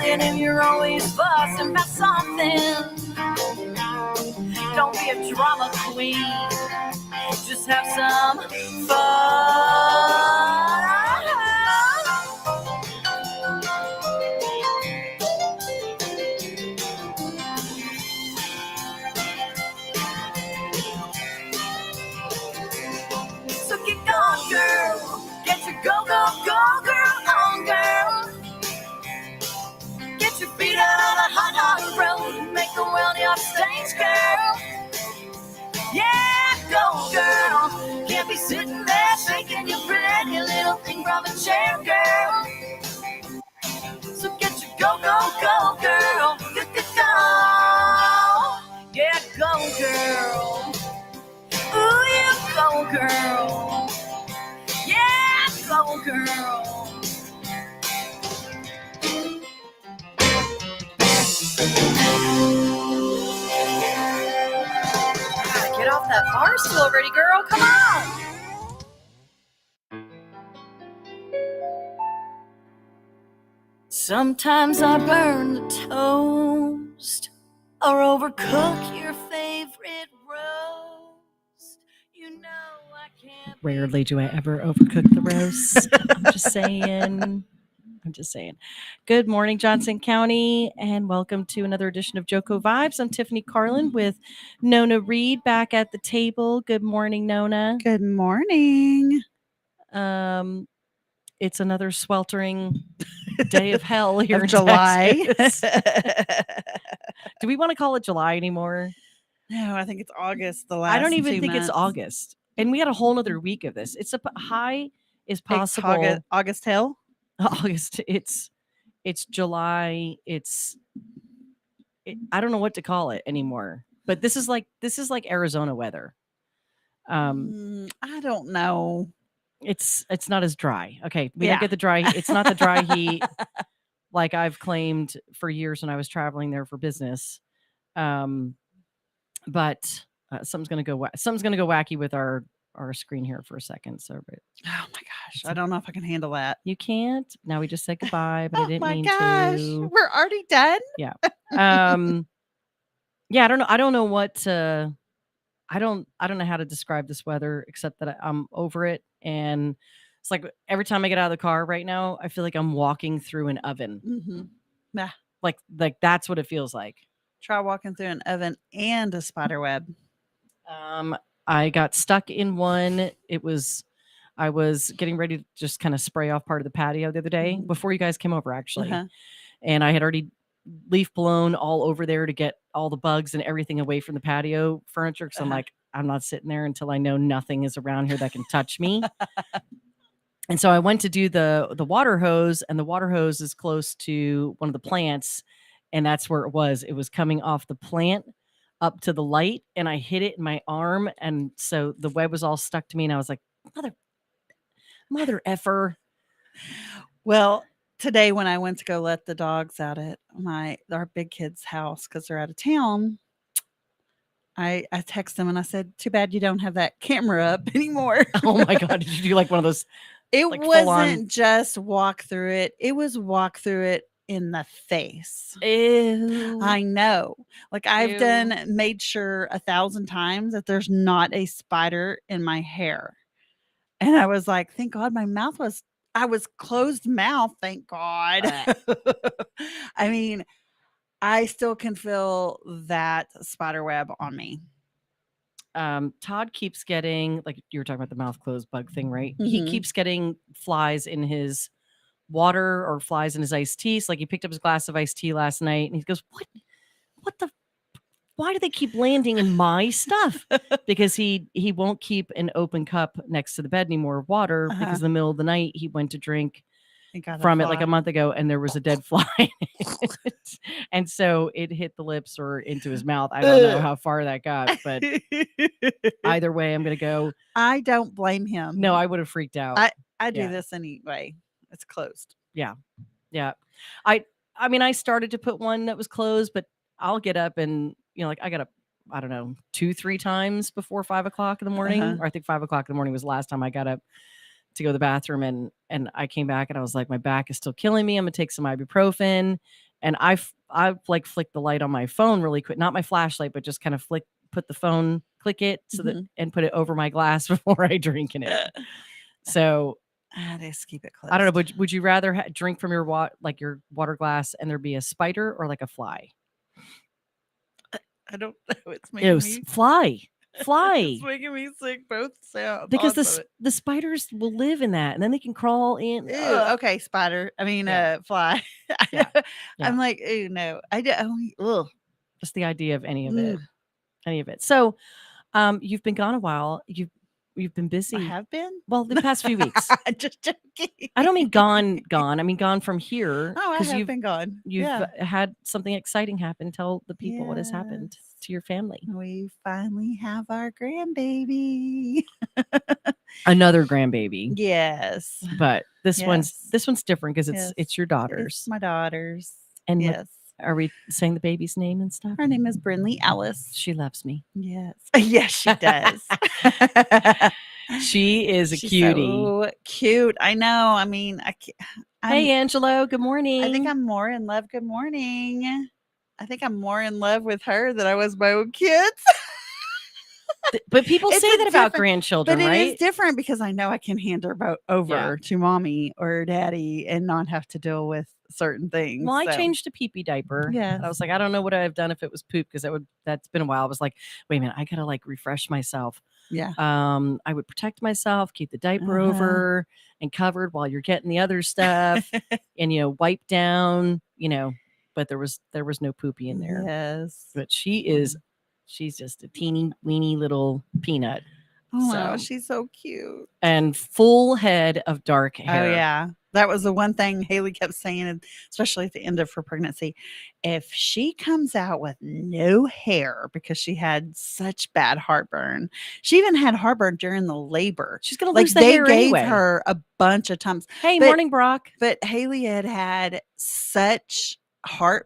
And if you're always fussing about something, don't be a drama queen. Just have some fun. So get going, girl. Get your go, go, go, girl on, girl. Get your feet out on the hot, hot road. Make the world your stage, girl. Yeah, go, girl. Can't be sitting there shaking your pretty little thing from a chair, girl. So get your go, go, go, girl. Go, go, go. Yeah, go, girl. Ooh, you go, girl. Yeah, go, girl. Get off that bar stool already, girl. Come on. Sometimes I burn the toast or overcook your favorite roast. You know I can't. Rarely do I ever overcook the roast. I'm just saying. Good morning, Johnson County, and welcome to another edition of JoCo Vibes. I'm Tiffany Carlen with Nona Reed back at the table. Good morning, Nona. Good morning. It's another sweltering day of hell here in July. Do we want to call it July anymore? No, I think it's August. I don't even think it's August. And we had a whole other week of this. It's a high is possible. August hell? August. It's July. I don't know what to call it anymore. But this is like Arizona weather. I don't know. It's not as dry. Okay, we don't get the dry. It's not the dry heat like I've claimed for years when I was traveling there for business. But something's gonna go wacky with our screen here for a second. So, oh my gosh, I don't know if I can handle that. You can't. Now we just said goodbye, but I didn't mean to. We're already done. Yeah. Yeah. I don't know what to. I don't know how to describe this weather except that I'm over it. And it's like every time I get out of the car right now, I feel like I'm walking through an oven. Mm-hmm. Yeah. Like that's what it feels like. Try walking through an oven and a spider web. I got stuck in one. I was getting ready to just kind of spray off part of the patio the other day before you guys came over, actually. And I had already leaf blown all over there to get all the bugs and everything away from the patio furniture. Cause I'm like, I'm not sitting there until I know nothing is around here that can touch me. And so I went to do the water hose, and the water hose is close to one of the plants. And that's where it was. It was coming off the plant up to the light, and I hit it in my arm. And so the web was all stuck to me. And I was like, mother effer. Well, today when I went to go let the dogs out at our big kid's house because they're out of town, I texted them and I said, too bad you don't have that camera up anymore. Oh my God. Did you do like one of those? It wasn't just walk through it. It was walk through it in the face. Ew. I know. Like I've made sure 1,000 times that there's not a spider in my hair. And I was like, thank God I was closed mouth. Thank God. I mean, I still can feel that spider web on me. Todd keeps getting, like you were talking about the mouth closed bug thing, right? Mm-hmm. He keeps getting flies in his water or flies in his iced tea. So like he picked up his glass of iced tea last night and he goes, why do they keep landing in my stuff? Because he won't keep an open cup next to the bed anymore of water because in the middle of the night he went to drink from it like a month ago and there was a dead fly in it. And so it hit the lips or into his mouth. I don't know how far that got, but either way, I'm going to go. I don't blame him. No, I would have freaked out. I do this anyway. It's closed. Yeah. Yeah. I mean, I started to put one that was closed, but I'll get up and, like I got up, I don't know, 2-3 times before 5 o'clock in the morning. Or I think 5 o'clock in the morning was the last time I got up to go to the bathroom. And I came back and I was like, my back is still killing me. I'm going to take some ibuprofen. And I've like flicked the light on my phone really quick, not my flashlight, but just kind of put the phone, click it so that and put it over my glass before I drink in it. So I just keep it close. I don't know. Would you rather drink from your your water glass and there be a spider or like a fly? I don't know. It's making me fly. It's making me sick. Both sound because the spiders will live in that, and then they can crawl in. Ew, okay, spider. I mean, fly. Yeah. I'm like, ew, no. I don't. Ugh. Just the idea of any of it. So, you've been gone a while. You've been busy. I have been. Well, the past few weeks. Just joking. I don't mean gone. I mean gone from here. Oh, I have been gone. You've had something exciting happen. Tell the people what has happened to your family. We finally have our grandbaby. Another grandbaby. Yes. But this one's different because it's your daughters. It's my daughters. And yes. Are we saying the baby's name and stuff? Her name is Brinley Alice. She loves me. Yes. Yes, she does. She is a cutie. So cute. I know. I mean, hey, Angelo. Good morning. I think I'm more in love. Good morning. I think I'm more in love with her than I was my own kids. But people say that about grandchildren, right? But it is different because I know I can hand her over to mommy or daddy and not have to deal with certain things. Well, I changed a pee-pee diaper. Yeah. I was like, I don't know what I'd have done if it was poop because that's been a while. I was like, wait a minute, I gotta like refresh myself. Yeah. I would protect myself, keep the diaper over and covered while you're getting the other stuff and wipe down, but there was no poopy in there. Yes. But she's just a teeny weeny little peanut. Oh, wow, she's so cute. And full head of dark hair. Oh, yeah. That was the one thing Haley kept saying, especially at the end of her pregnancy. If she comes out with no hair because she had such bad heartburn, she even had heartburn during the labor. She's going to lose the hair anyway. They gave her a bunch of times. Hey, morning, Brock. But Haley had such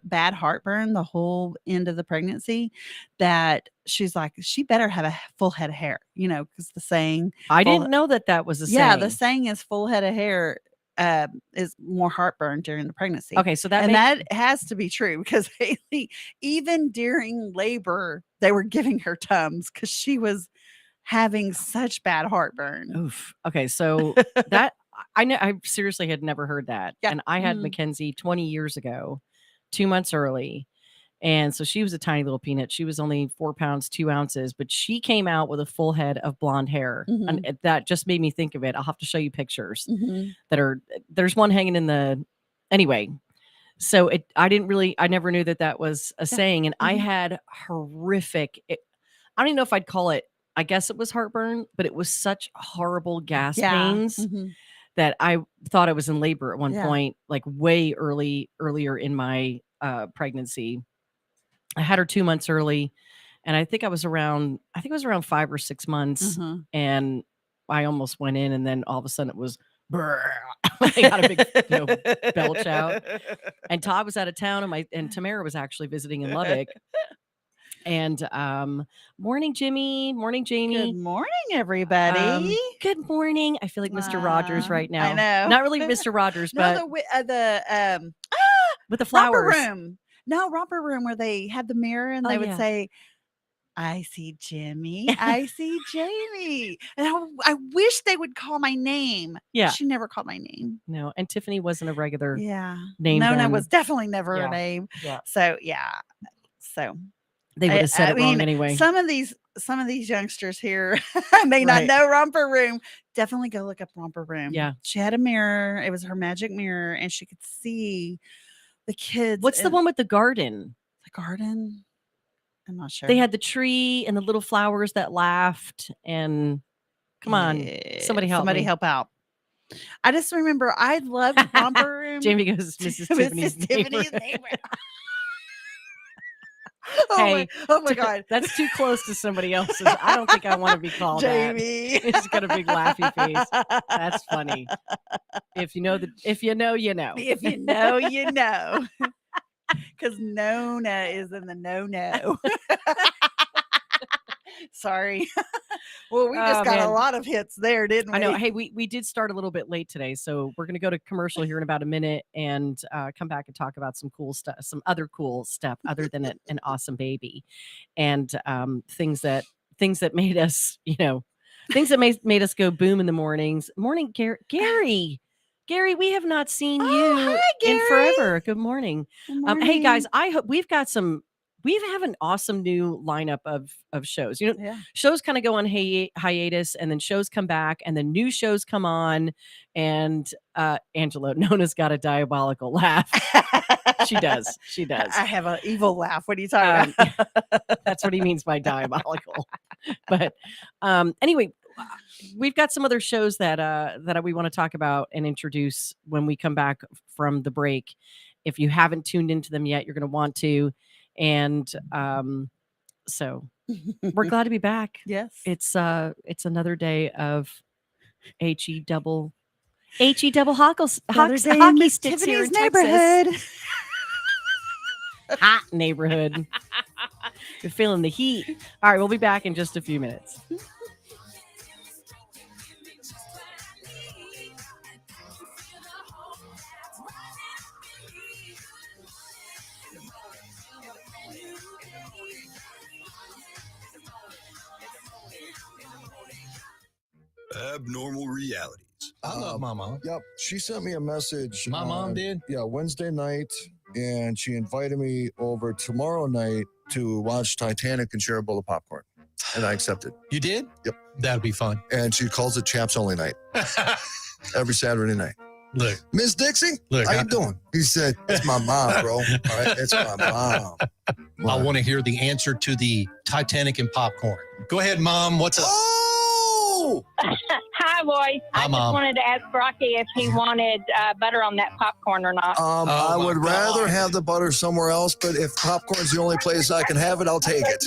bad heartburn the whole end of the pregnancy that she's like, she better have a full head of hair, because the saying, I didn't know that was a saying. Yeah, the saying is full head of hair is more heartburn during the pregnancy. Okay, so that has to be true because Haley, even during labor, they were giving her Tums because she was having such bad heartburn. Oof. Okay, so that I seriously had never heard that, and I had Mackenzie 20 years ago. 2 months early. And so she was a tiny little peanut. She was only 4 pounds, 2 ounces, but she came out with a full head of blonde hair. And that just made me think of it. I'll have to show you pictures there's one hanging in anyway. So I never knew that was a saying. And I had horrific, I don't even know if I'd call it, I guess it was heartburn, but it was such horrible gas pains that I thought I was in labor at one point, like way earlier in my pregnancy. I had her 2 months early, and I think it was around 5 or 6 months, and I almost went in, and then all of a sudden it was, I got a big belch out. And Todd was out of town, and Tamara was actually visiting in Lubbock. And morning, Jimmy. Morning, Jamie. Good morning, everybody. Good morning. I feel like Mr. Rogers right now. I know. Not really Mr. Rogers, but with the flowers. Romper room. No, romper room where they had the mirror and they would say, I see Jimmy. I see Jamie. And I wish they would call my name. Yeah. She never called my name. No. And Tiffany wasn't a regular name. Nona was definitely never a name. Yeah. So, yeah. So they would have said it wrong anyway. Some of these youngsters here may not know romper room. Definitely go look up romper room. Yeah. She had a mirror. It was her magic mirror, and she could see the kids. What's the one with the garden? The garden? I'm not sure. They had the tree and the little flowers that laughed. And come on, somebody help out. I just remember I loved romper room. Jamie goes, Mrs. Tiffany's neighbor. Oh my God. That's too close to somebody else's. I don't think I want to be called Jamie. He's got a big laughy face. That's funny. If you know, you know. If you know, you know. Because Nona is in the no. Sorry. Well, we just got a lot of hits there, didn't we? I know. Hey, we did start a little bit late today, so we're going to go to commercial here in about a minute and come back and talk about some cool stuff, some other cool stuff other than an awesome baby, and things that made us, things that made us go boom in the mornings. Morning, Gary. Gary, we have not seen you in forever. Good morning. Hey guys, I hope we have an awesome new lineup of shows. Shows kind of go on hiatus, and then shows come back, and then new shows come on. And Angela, Nona's got a diabolical laugh. She does. I have an evil laugh. What are you talking about? That's what he means by diabolical. But anyway, we've got some other shows that we want to talk about and introduce when we come back from the break. If you haven't tuned into them yet, you're going to want to. And so we're glad to be back. Yes. It's another day of HE double hockey sticks here in neighborhood. Texas. Hot neighborhood. You're feeling the heat. All right, we'll be back in just a few minutes. Abnormal realities. I love my mom. Yep. She sent me a message. My mom did? Yeah, Wednesday night. And she invited me over tomorrow night to watch Titanic and share a bowl of popcorn. And I accepted. You did? Yep. That'd be fun. And she calls it Chaps Only Night. Every Saturday night. Look. Miss Dixie, how you doing? He said, it's my mom, bro. All right, it's my mom. I want to hear the answer to the Titanic and popcorn. Go ahead, Mom. What's up? Oh! Hi, boys. Hi, I just Mom. wanted to ask Rocky if he wanted butter on that popcorn or not. I would rather have the butter somewhere else, but if popcorn's the only place I can have it, I'll take it.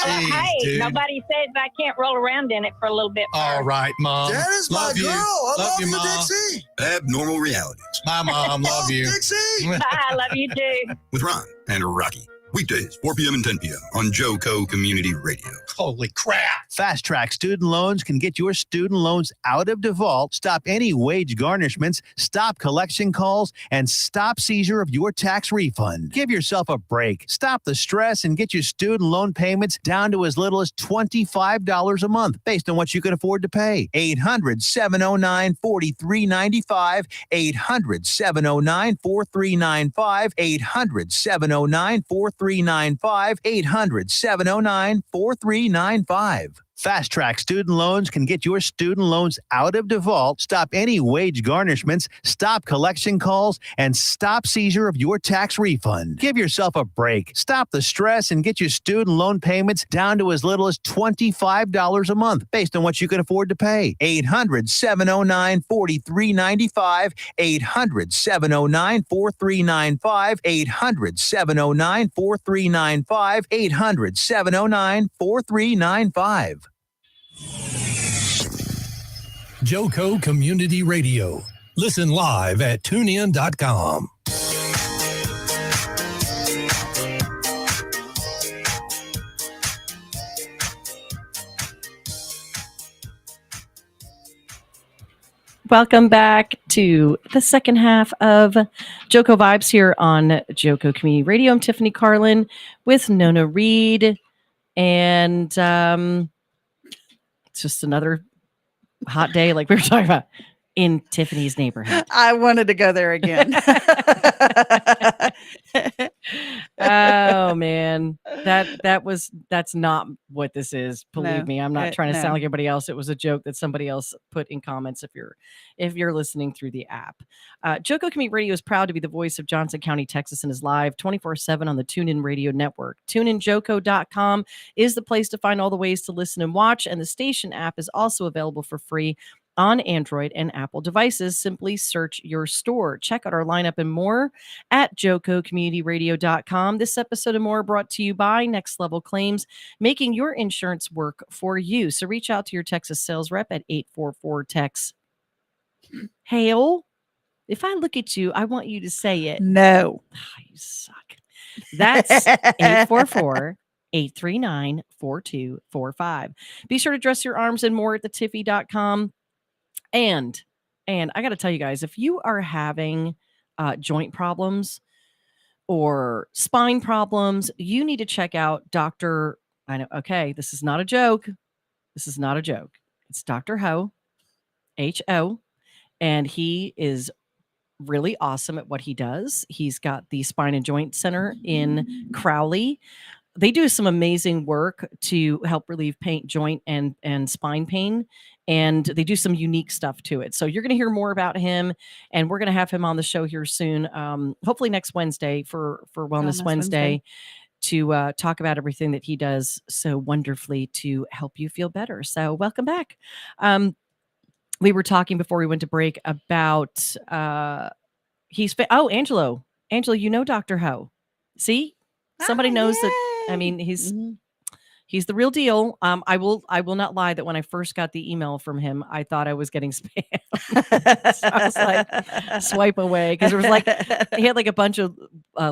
Jeez, Hey, dude. nobody says I can't roll around in it for a little bit. All right, Mom. That is my Love girl. you. I love you, Mom. Dixie. Abnormal realities My mom, love you. Dixie. I love you too. with Ron and Rocky. Weekdays, 4 p.m. and 10 p.m. on JoCo Community Radio. Holy crap. Fast Track Student Loans can get your student loans out of default, stop any wage garnishments, stop collection calls, and stop seizure of your tax refund. Give yourself a break. Stop the stress and get your student loan payments down to as little as $25 a month based on what you can afford to pay. 800-709-4395. 800-709-4395. 800-709-4395. 800-709-4395. Fast Track Student Loans can get your student loans out of default, stop any wage garnishments, stop collection calls, and stop seizure of your tax refund. Give yourself a break. Stop the stress and get your student loan payments down to as little as $25 a month based on what you can afford to pay. 800-709-4395. 800-709-4395. 800-709-4395. 800-709-4395. JoCo Community Radio. Listen live at tunein.com. Welcome back to the second half of JoCo Vibes here on JoCo Community Radio. I'm Tiffany Carlen with Nona Reed. And it's just another hot day like we were talking about in Tiffany's neighborhood. I wanted to go there again. Oh man, that's not what this is. Believe me, I'm not trying to sound like everybody else. It was a joke that somebody else put in comments. If you're listening through the app, JoCo Community Radio is proud to be the voice of Johnson County, Texas, and is live 24/7 on the TuneIn Radio Network. TuneInJoCo.com is the place to find all the ways to listen and watch, and the station app is also available for free on Android and Apple devices. Simply search your store. Check out our lineup and more at JoCoCommunityRadio.com. This episode and more brought to you by Next Level Claims, making your insurance work for you. So reach out to your Texas sales rep at 844-TEX. Hail. If I look at you, I want you to say it. No. Oh, you suck. That's 844 839-4245. Be sure to dress your arms and more at thetiffy.com. And I got to tell you guys, if you are having joint problems or spine problems, you need to check out Dr. I know, okay, this is not a joke. This is not a joke. It's Dr. Ho, H-O, and he is really awesome at what he does. He's got the Spine and Joint Center in Crowley. They do some amazing work to help relieve pain, joint and spine pain, and they do some unique stuff to it. So you're going to hear more about him, and we're going to have him on the show here soon, hopefully next Wednesday for Wellness Wednesday, to talk about everything that he does so wonderfully to help you feel better. So welcome back. We were talking before we went to break about Angelo, you know Dr. Ho. See, somebody knows that. I mean, he's the real deal. I will not lie that when I first got the email from him, I thought I was getting spam. So I was like, swipe away, because it was like he had like a bunch of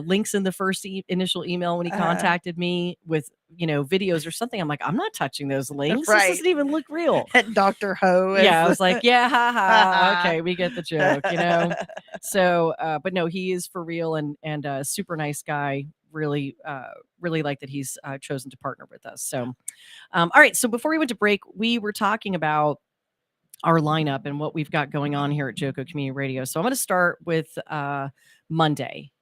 links in the first initial email when he contacted me with videos or something. I'm like, I'm not touching those links. This doesn't even look real. Dr. Ho. Yeah, I was like, yeah, haha. Okay, we get the joke, So, but no, he is for real and a super nice guy. Really like that he's chosen to partner with us. So, all right. So before we went to break, we were talking about our lineup and what we've got going on here at JoCo Community Radio. So I'm going to start with Monday.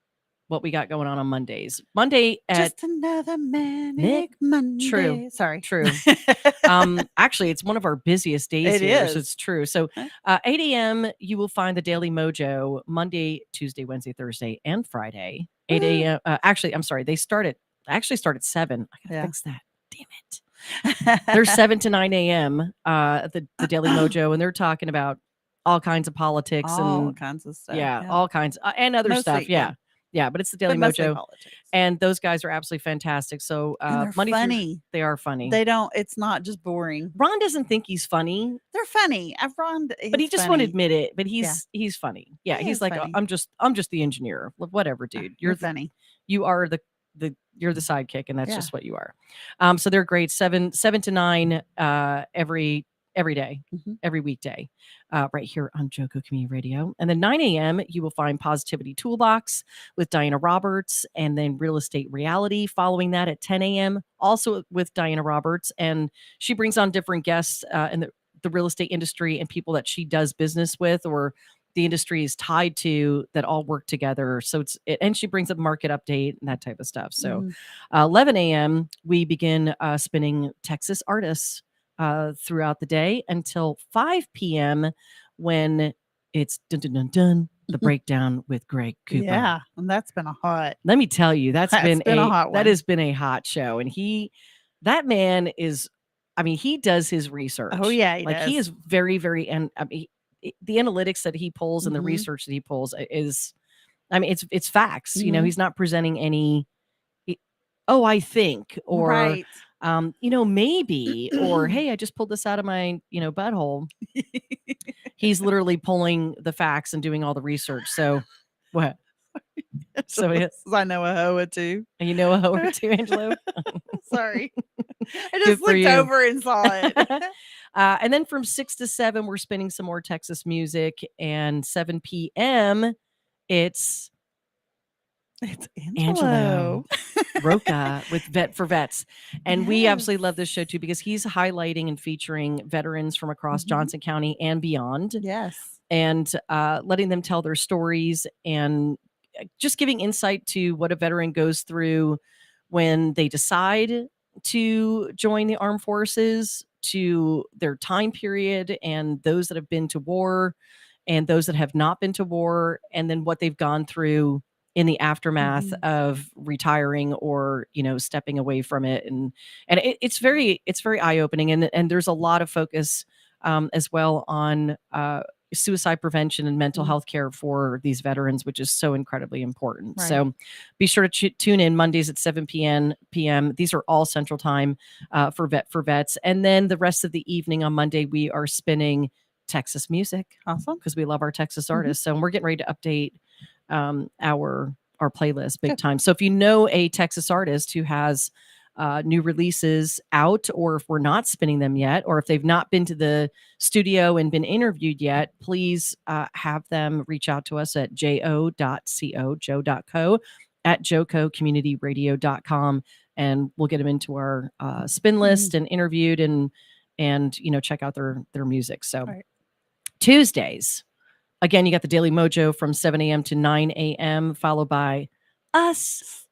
What we got going on Mondays. Monday at just another manic Monday. True. Sorry. True. Actually, it's one of our busiest days It here. is. So it's true. So 8 a.m. you will find the Daily Mojo Monday, Tuesday, Wednesday, Thursday, and Friday. 8 a.m. Actually, I'm sorry. They start at 7. I gotta fix that. Damn it. They're 7 to 9 a.m. The Daily Mojo, and they're talking about all kinds of politics all and kinds of stuff. Yeah, all kinds and other Mostly, stuff. Yeah, but it's the Daily mostly Mojo, politics. and those guys are absolutely fantastic. So And they're Monday funny. they are funny. It's not just boring. Ron doesn't think he's funny. They're funny. Ron, but he just won't admit it. But he's funny. Yeah, He he's is like, funny. I'm just the engineer. Whatever, dude. You're funny. You are you're the sidekick, and that's just what you are. So they're great. 7 to 9 every day, every weekday, right here on JoCo Community Radio. And then 9 a.m. you will find Positivity Toolbox with Diana Roberts, and then Real Estate Reality following that at 10 a.m. also with Diana Roberts, and she brings on different guests in the real estate industry and people that she does business with or the industry is tied to that all work together. So and she brings up market update and that type of stuff. So 11 a.m. we begin spinning Texas artists throughout the day until 5 p.m. when it's the breakdown with Greg Cooper. Yeah, and that's been a hot. Let me tell you, that's been a hot one. That has been a hot show, and that man is. I mean, he does his research. Oh yeah, he is very, very, and I mean, the analytics that he pulls and the research that he pulls is, I mean, it's facts. He's not presenting any. I think, or right. Maybe, or hey, I just pulled this out of my, butthole. He's literally pulling the facts and doing all the research. So what? So I know a hoa too. You know a hoa too, Angelo? Sorry. I just looked over and saw it. And then from 6 to 7, we're spinning some more Texas music. And 7 p.m., it's Angelo Roca with Vet for Vets. And we absolutely love this show too, because he's highlighting and featuring veterans from across Johnson County and beyond. Yes. And letting them tell their stories and just giving insight to what a veteran goes through when they decide to join the armed forces, to their time period, and those that have been to war and those that have not been to war, and then what they've gone through in the aftermath of retiring or, stepping away from it. And it's very eye-opening. And there's a lot of focus as well on suicide prevention and mental health care for these veterans, which is so incredibly important. Right. So be sure to tune in Mondays at 7 p.m. These are all Central Time for Vets. And then the rest of the evening on Monday, we are spinning Texas music. Awesome. Because we love our Texas artists. So we're getting ready to update our playlist big time. So if you know a Texas artist who has new releases out, or if we're not spinning them yet, or if they've not been to the studio and been interviewed yet, please have them reach out to us at jo.co, at JoCoCommunityRadio.com, and we'll get them into our spin list and interviewed and check out their music. So Tuesdays, again, you got the Daily Mojo from 7 a.m. to 9 a.m., followed by us.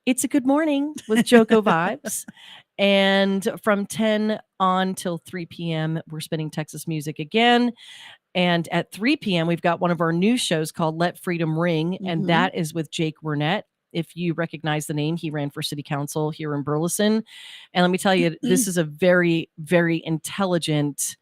It's a Good Morning with JoCo Vibes. And from 10 on till 3 p.m., we're spinning Texas music again. And at 3 p.m., we've got one of our new shows called Let Freedom Ring. And that is with Jake Burnett. If you recognize the name, he ran for city council here in Burleson. And let me tell you, this is a very, very intelligent,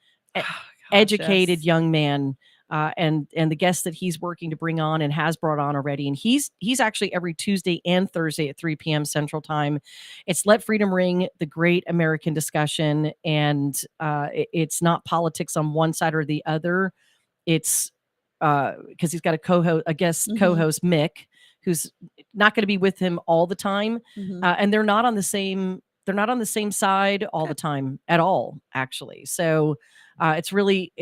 educated young man. And the guests that he's working to bring on and has brought on already. And he's actually every Tuesday and Thursday at 3 p.m. Central Time. It's Let Freedom Ring, the great American discussion. And it's not politics on one side or the other. It's because he's got a guest co-host, Mick, who's not going to be with him all the time. And they're not on the same side all the time at all, actually. So it's really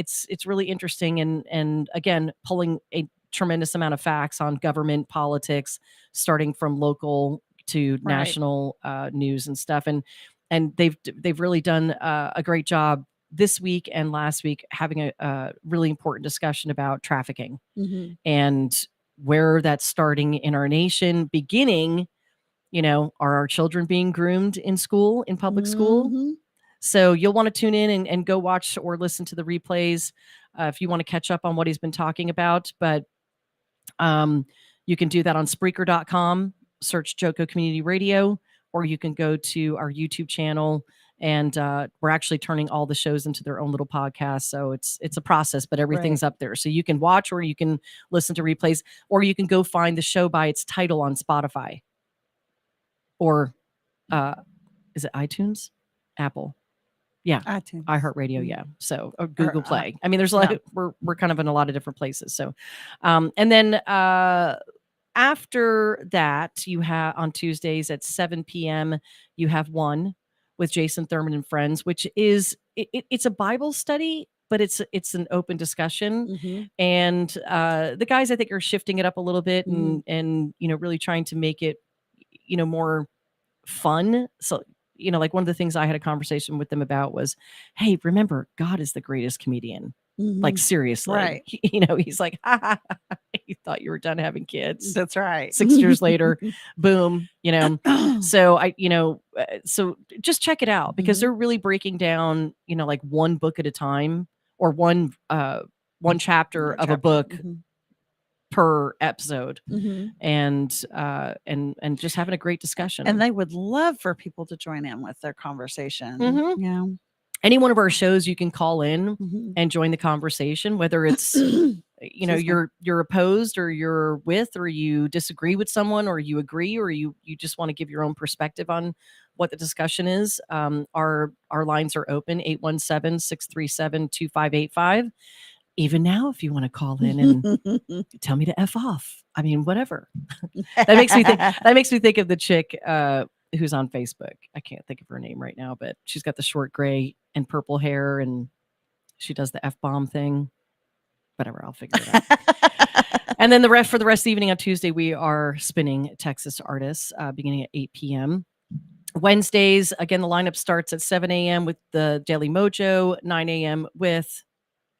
interesting, and again, pulling a tremendous amount of facts on government politics, starting from local to national news and stuff. And they've really done a great job this week and last week, having a really important discussion about trafficking and where that's starting in our nation, beginning, are our children being groomed in school, in public school? So you'll want to tune in and go watch or listen to the replays if you want to catch up on what he's been talking about. But you can do that on Spreaker.com, search JoCo Community Radio, or you can go to our YouTube channel. And we're actually turning all the shows into their own little podcast. So it's a process, but everything's up there. So you can watch, or you can listen to replays, or you can go find the show by its title on Spotify. Or is it iTunes? Apple? Yeah. iTunes. iHeartRadio, yeah. So or Google Play. I mean, there's a lot we're kind of in a lot of different places. So and then after that, you have on Tuesdays at 7 p.m. you have one with Jason Thurman and Friends, which is it's a Bible study, but it's an open discussion. And the guys, I think, are shifting it up a little bit and really trying to make it more fun. So like one of the things I had a conversation with them about was, hey, remember, God is the greatest comedian. Like, seriously, right? He's like, you thought you were done having kids. That's right. 6 years later, boom, So so just check it out, because they're really breaking down, like one book at a time, or one chapter of a book per episode, and just having a great discussion. And they would love for people to join in with their conversation. Yeah. Any one of our shows, you can call in and join the conversation, whether it's you're opposed, or you're with, or you disagree with someone, or you agree, or you just want to give your own perspective on what the discussion is. Our lines are open, 817-637-2585. Even now, if you want to call in and tell me to F off, I mean, whatever. That makes me think of the chick who's on Facebook. I can't think of her name right now, but she's got the short gray and purple hair, and she does the F-bomb thing. Whatever, I'll figure it out. And then for the rest of the evening on Tuesday, we are spinning Texas artists beginning at 8 p.m. Wednesdays, again, the lineup starts at 7 a.m. with the Daily Mojo, 9 a.m. with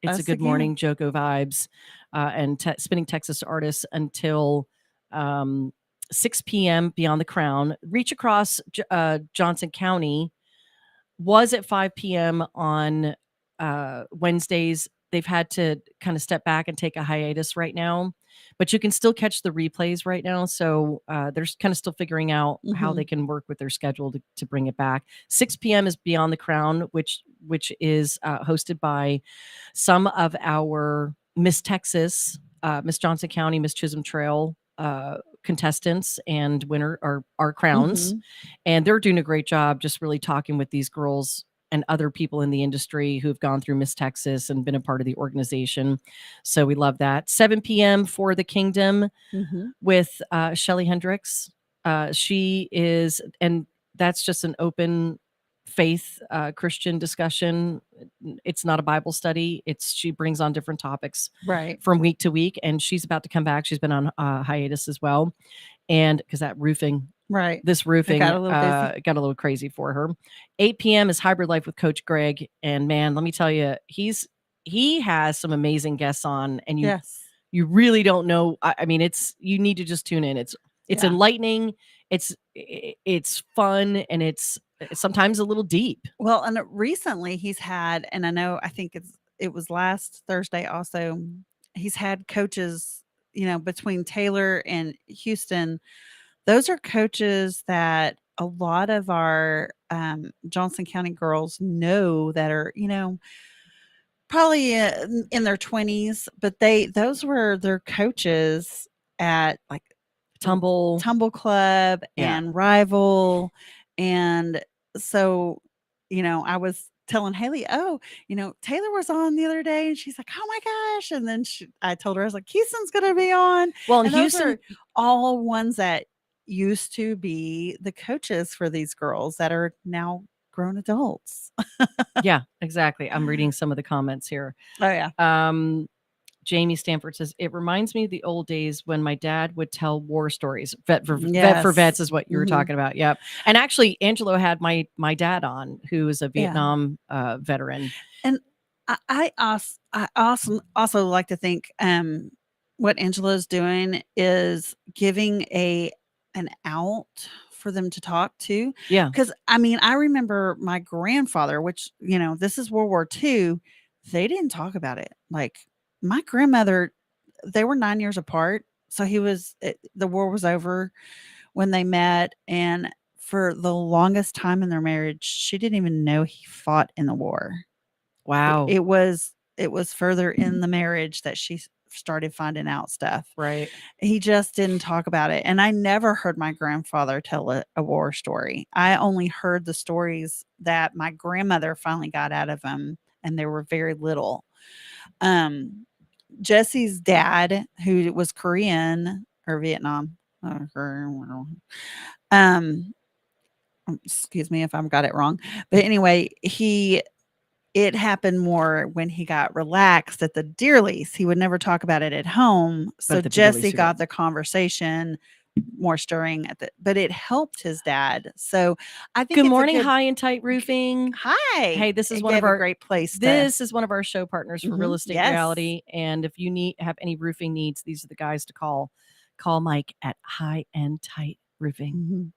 It's a Good Morning, JoCo Vibes, and spinning Texas artists until 6 p.m. Beyond the Crown. Reach Across Johnson County was at 5 p.m. on Wednesdays. They've had to kind of step back and take a hiatus right now, but you can still catch the replays right now. So they're kind of still figuring out how they can work with their schedule to bring it back. 6 p.m. is Beyond the Crown, which is hosted by some of our Miss Texas, Miss Johnson County, Miss Chisholm Trail contestants and winner our crowns. And they're doing a great job just really talking with these girls and other people in the industry who've gone through Miss Texas and been a part of the organization. So we love that. 7 p.m. for the Kingdom with Shelly Hendricks. She is, and that's just an open faith Christian discussion. It's not a Bible study. She brings on different topics Right. from week to week, and she's about to come back. She's been on hiatus as well, and because that roofing. Right. This roofing got a little busy. got a little crazy for her. 8 p.m. is Hybrid Life with Coach Greg. And man, let me tell you, he has some amazing guests on, and you really don't know. I mean, you need to just tune in. It's enlightening. It's fun, and it's sometimes a little deep. Well, and recently he's had, and I think it was last Thursday also, he's had coaches, between Taylor and Houston. Those are coaches that a lot of our Johnson County girls know that are, probably in their 20s, but those were their coaches at like Tumble Club and Rival. And so, I was telling Haley, Taylor was on the other day, and she's like, oh my gosh. And then I told her, I was like, Houston's going to be on. Well, and Houston, those are all ones that used to be the coaches for these girls that are now grown adults. Yeah, exactly. I'm reading some of the comments here. Oh yeah. Jamie Stanford says, it reminds me of the old days when my dad would tell war stories. Vet for Vets is what you were talking about. Yep. And actually, Angelo had my dad on, who is a Vietnam veteran. And I also like to think what Angelo's doing is giving an out for them to talk to. Yeah. Because I remember my grandfather, which, this is World War II. They didn't talk about it. Like my grandmother, they were 9 years apart. So the war was over when they met. And for the longest time in their marriage, she didn't even know he fought in the war. Wow. It was further in the marriage that she started finding out stuff. Right. He just didn't talk about it. And I never heard my grandfather tell a war story. I only heard the stories that my grandmother finally got out of him, and they were very little. Jesse's dad, who was Korean or Vietnam, excuse me if I've got it wrong, but anyway, it happened more when he got relaxed at the deer lease. He would never talk about it at home. So Jesse got the conversation more stirring but it helped his dad. So I think good morning, High and Tight Roofing. Hi. Hey, this is one of our great place. This is one of our show partners for Real Estate Reality. And if you have any roofing needs, these are the guys to call. Call Mike at High and Tight Roofing.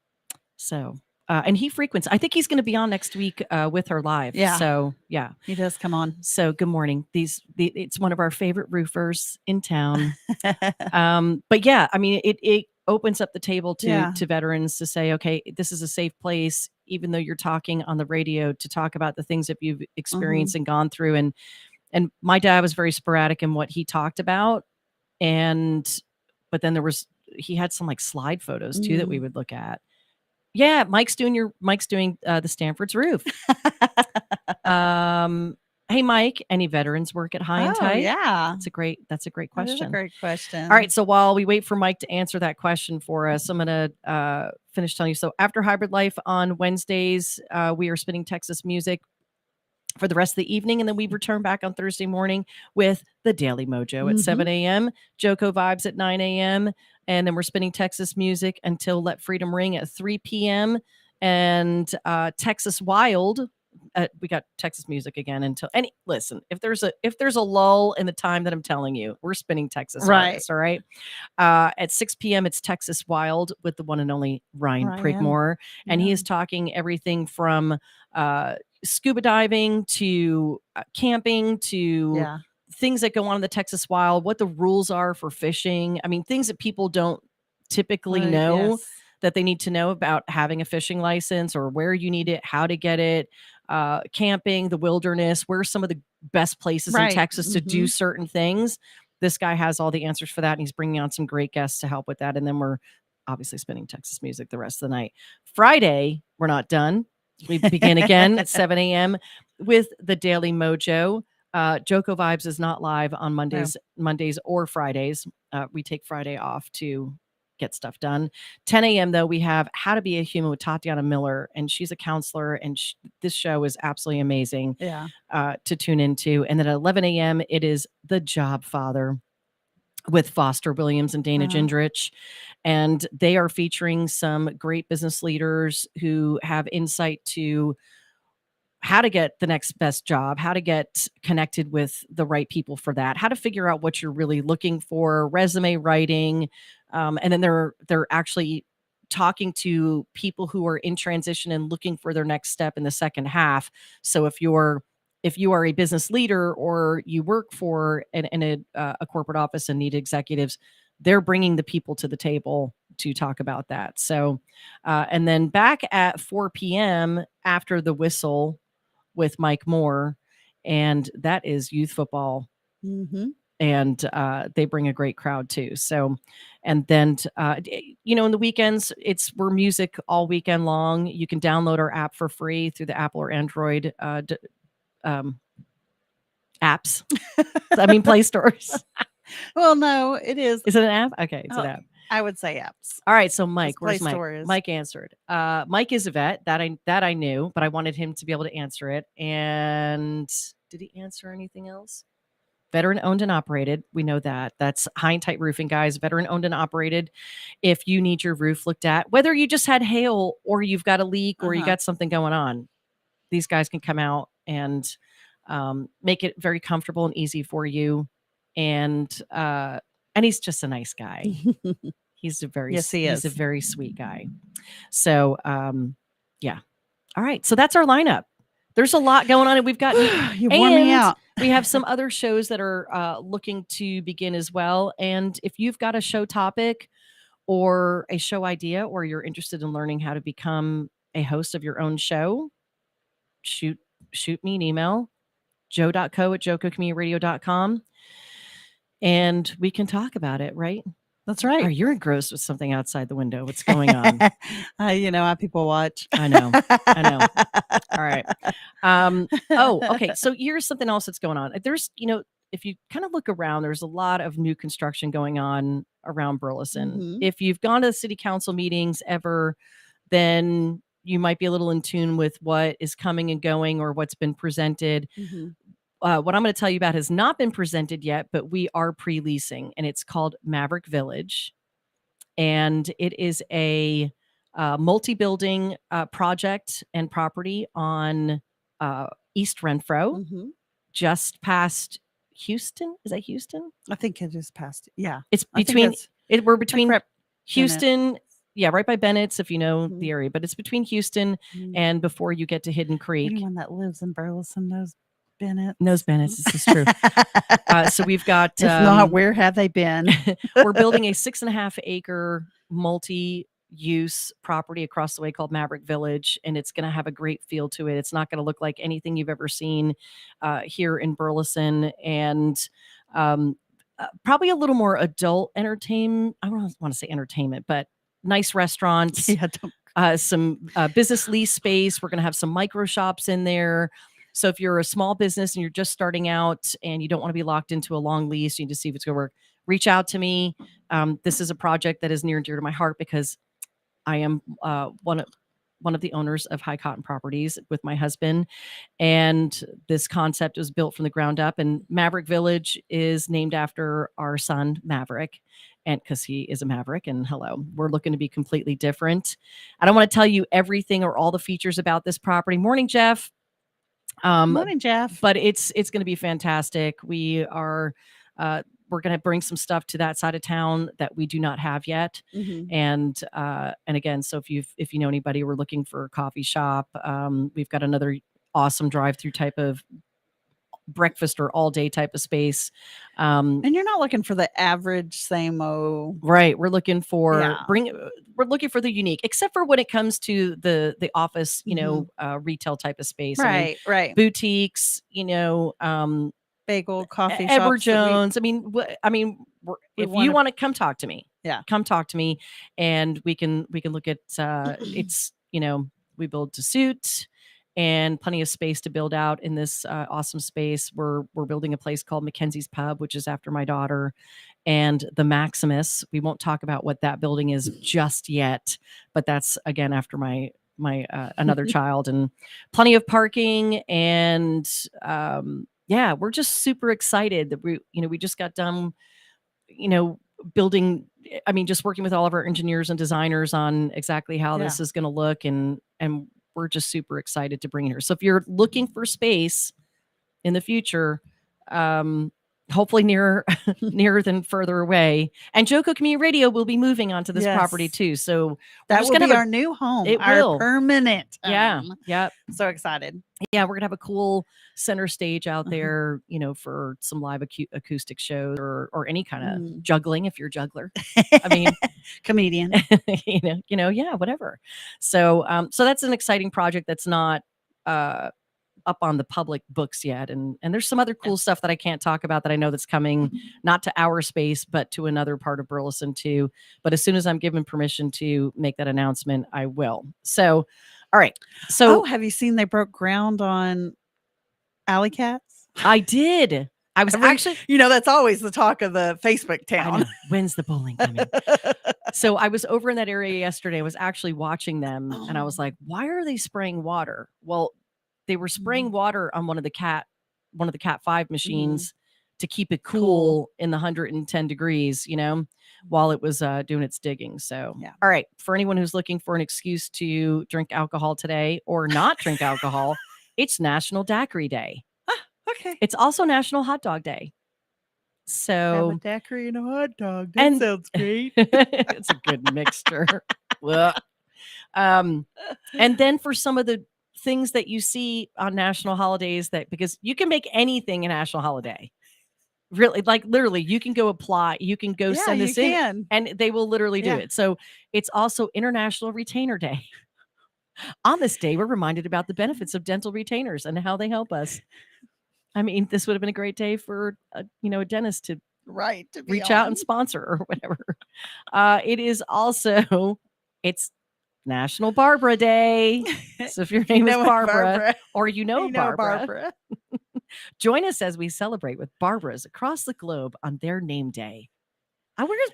So and he frequents. I think he's going to be on next week with her live. Yeah. So yeah, he does come on. So good morning. It's one of our favorite roofers in town. But yeah, it opens up the table to veterans to say, okay, this is a safe place, even though you're talking on the radio, to talk about the things that you've experienced and gone through. And my dad was very sporadic in what he talked about, but then he had some like slide photos too that we would look at. Yeah, Mike's doing the Stanford's roof. Hey, Mike, any veterans work at High and Tight? Yeah. That's a great question. That is a great question. All right. So while we wait for Mike to answer that question for us, I'm going to finish telling you. So after Hybrid Life on Wednesdays, we are spinning Texas music for the rest of the evening. And then we return back on Thursday morning with the Daily Mojo at 7 a.m., JoCo Vibes at 9 a.m., and then we're spinning Texas music until Let Freedom Ring at 3 p.m. And Texas Wild. We got Texas music again until listen, if there's a lull in the time that I'm telling you, we're spinning Texas artists, all right? At 6 p.m. it's Texas Wild with the one and only Ryan Prigmore. And he is talking everything from scuba diving to camping to things that go on in the Texas Wild, what the rules are for fishing. Things that people don't typically know that they need to know about having a fishing license, or where you need it, how to get it, camping, the wilderness, where's some of the best places in Texas to do certain things. This guy has all the answers for that, and he's bringing on some great guests to help with that. And then we're obviously spinning Texas music the rest of the night. Friday, we're not done. We begin again at 7 a.m. with the Daily Mojo. JoCo Vibes is not live on Mondays or Fridays. We take Friday off to get stuff done. 10 a.m. though, we have How to Be a Human with Tatiana Miller, and she's a counselor, and this show is absolutely amazing to tune into. And then at 11 a.m. it is The Job Father with Foster Williams and Dana Gendrich. And they are featuring some great business leaders who have insight to how to get the next best job, how to get connected with the right people for that, how to figure out what you're really looking for, resume writing. And then they're actually talking to people who are in transition and looking for their next step in the second half. So if you are a business leader or you work for a corporate office and need executives, they're bringing the people to the table to talk about that. So, and then back at 4 p.m. after the whistle with Mike Moore, and that is youth football. And they bring a great crowd too. So, and then, in the weekends, we're music all weekend long. You can download our app for free through the Apple or Android apps. Play stores. Well, no, it is. Is it an app? Okay, it's an app. I would say apps. All right, so Mike, Play where's Mike? Store is. Mike answered. Mike is a vet, that I knew, but I wanted him to be able to answer it. And did he answer anything else? Veteran owned and operated. We know that. That's High and Tight Roofing, guys. Veteran owned and operated. If you need your roof looked at, whether you just had hail or you've got a leak or you got something going on, these guys can come out and make it very comfortable and easy for you. And he's just a nice guy. He's a very he's a very sweet guy. So yeah. All right. So that's our lineup. There's a lot going on, and we've got you wore me out. We have some other shows that are looking to begin as well. And if you've got a show topic or a show idea, or you're interested in learning how to become a host of your own show, shoot me an email, joe.co@jococommunityradio.com, and we can talk about it, right? That's right. Oh, you're engrossed with something outside the window. What's going on? How people watch. I know. All right. Okay. So here's something else that's going on. There's, if you kind of look around, there's a lot of new construction going on around Burleson. If you've gone to the city council meetings ever, then you might be a little in tune with what is coming and going or what's been presented. What I'm going to tell you about has not been presented yet, but we are pre-leasing, and it's called Maverick Village. And it is a multi-building project and property on East Renfro, just past Houston. Is that Houston? I think it is past. Yeah. It's between, we're between like Houston. Yeah, right by Bennett's, if you know the area, but it's between Houston and before you get to Hidden Creek. Anyone that lives in Burleson knows Bennett. This is true. So we've got, if not, where have they been? We're building a 6.5 acre multi-use property across the way called Maverick Village, and it's going to have a great feel to it. It's not going to look like anything you've ever seen here in Burleson, and probably a little more adult entertainment. I don't want to say entertainment, but nice restaurants. Some business lease space. We're going to have some micro shops in there. So if you're a small business and you're just starting out and you don't want to be locked into a long lease, you need to see if it's going to work, reach out to me. This is a project that is near and dear to my heart because I am one of the owners of High Cotton Properties with my husband. And this concept was built from the ground up. And Maverick Village is named after our son, Maverick. And because he is a Maverick, and we're looking to be completely different. I don't want to tell you everything or all the features about this property. Morning, Jeff. Morning, Jeff. But it's going to be fantastic. We are we're going to bring some stuff to that side of town that we do not have yet. And again, so if you know anybody, we're looking for a coffee shop. We've got another awesome drive-through type of breakfast or all day type of space. And you're not looking for the average same old. Right. We're looking for we're looking for the unique, except for when it comes to the office, retail type of space. Right. Right. Boutiques, bagel, coffee Ever shops. Jones. If you want to come talk to me, come talk to me, and we can look at it's we build to suit, and plenty of space to build out in this awesome space. We're building a place called Mackenzie's Pub, which is after my daughter, and the Maximus. We won't talk about what that building is just yet, but that's again after my another child, and plenty of parking. And yeah, we're just super excited that we just got done, building. I mean, just working with all of our engineers and designers on exactly how this is going to look, and we're just super excited to bring it here. So if you're looking for space in the future, hopefully nearer than further away. And JoCo Community Radio will be moving onto this property too. So that will be our new home. It our will. Permanent home. Yeah. So excited. Yeah, we're gonna have a cool center stage out there, for some live acoustic shows or any kind of juggling if you're a juggler. I mean, comedian. Yeah, whatever. So that's an exciting project that's not up on the public books yet, and there's some other cool stuff that I can't talk about that I know that's coming, not to our space but to another part of Burleson too. But as soon as I'm given permission to make that announcement, I will. So all right. So have you seen they broke ground on Alley Cats? I did. I was actually, that's always the talk of the Facebook I town. know, when's the bowling coming? So I was over in that area yesterday. I was actually watching them, and I was like, why are they spraying water? Well, they were spraying water on one of the Cat 5 machines to keep it cool in the 110 degrees, while it was doing its digging. So, all right. For anyone who's looking for an excuse to drink alcohol today or not drink alcohol, it's National Daiquiri Day. Okay. It's also National Hot Dog Day. So have a daiquiri and a hot dog. That sounds great. It's a good mixture. And then for some of the things that you see on national holidays, because you can make anything a national holiday. Really, like literally, you can go apply, you can go send this in, and they will literally do it. So it's also International Retainer Day. On this day, we're reminded about the benefits of dental retainers and how they help us. I mean, this would have been a great day for a dentist to reach out and sponsor or whatever. It is also, it's National Barbara Day. So if your name is Barbara, or Barbara. Join us as we celebrate with Barbaras across the globe on their name day.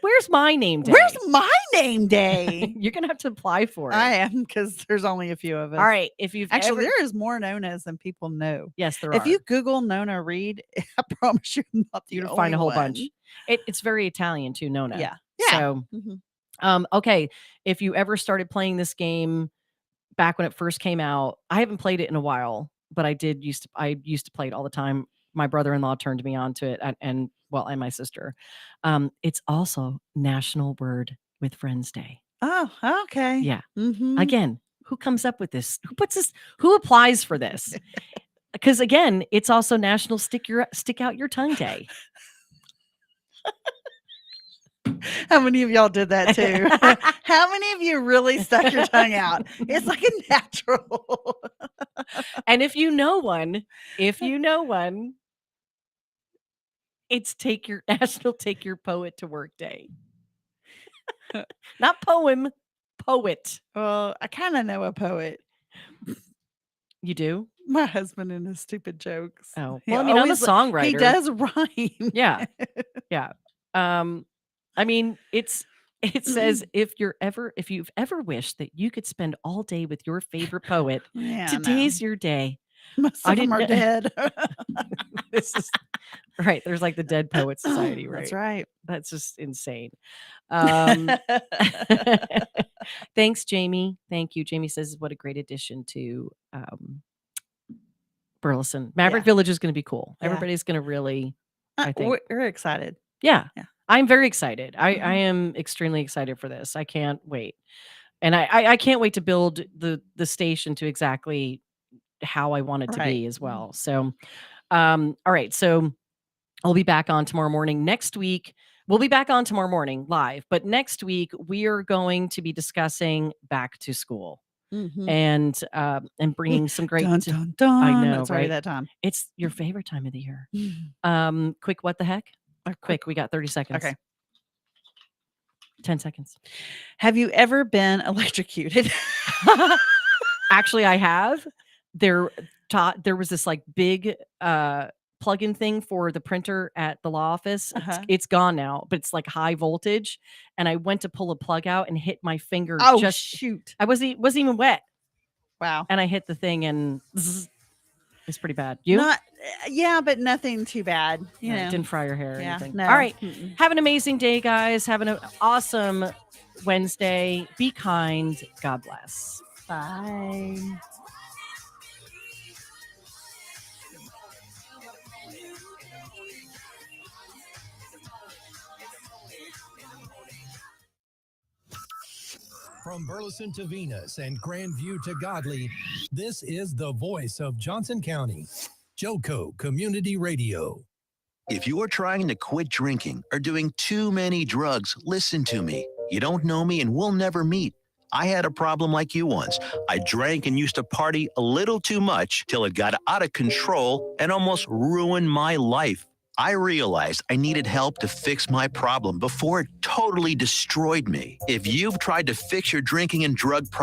Where's my name day? Where's my name day? You're gonna have to apply for it. I am, because there's only a few of us. All right. If you've there is more Nonas than people know. Yes, there are. If you Google Nona Reed, I promise you're not the You'll only find a whole one. bunch. It's very Italian too, Nona. Yeah. So okay. If you ever started playing this game back when it first came out, I haven't played it in a while, but I used to play it all the time. My brother-in-law turned me on to it, and my sister. It's also National Word with Friends Day. Oh, okay. Yeah. Again, who comes up with this? Who puts this? Who applies for this? Because again, it's also National Stick Out Your Tongue Day. How many of y'all did that too? How many of you really stuck your tongue out? It's like a natural. And if you know one, it's National Take Your Poet to Work Day. Not poem, poet. Well, I kind of know a poet. You do? My husband and his stupid jokes. Oh, well, I'm a songwriter. He does rhyme. Yeah. I mean, it says if you've ever wished that you could spend all day with your favorite poet, today's your day. Most of them are dead. This is right. There's like the Dead Poet Society, right? That's right. That's just insane. Thanks, Jamie. Thank you. Jamie says, what a great addition to Burleson. Maverick Village is going to be cool. Everybody's going to really, I think. We're excited. Yeah. I'm very excited. I am extremely excited for this. I can't wait. And I can't wait to build the station to exactly how I want it to be as well. So, all right. So I'll be back on tomorrow morning. Next week, we'll be back on tomorrow morning live. But next week, we are going to be discussing back to school and bringing some great. Dun, dun, dun. I know, it's right? That time. It's your favorite time of the year. Quick, what the heck? Quick, we got 30 seconds. Okay. 10 seconds. Have you ever been electrocuted? Actually, I have. there was this like big plug-in thing for the printer at the law office. It's gone now, but it's like high voltage. And I went to pull a plug out and hit my finger. Oh, shoot. I wasn't even wet. Wow. And I hit the thing and it's pretty bad. You? Yeah, but nothing too bad. You know. Didn't fry your hair or Yeah, anything. no. All right. Have an amazing day, guys. Have an awesome Wednesday. Be kind. God bless. Bye. From Burleson to Venus and Grandview to Godley, this is the voice of Johnson County, JoCo Community Radio. If you are trying to quit drinking or doing too many drugs, listen to me. You don't know me and we'll never meet. I had a problem like you once. I drank and used to party a little too much till it got out of control and almost ruined my life. I realized I needed help to fix my problem before it totally destroyed me. If you've tried to fix your drinking and drug problem,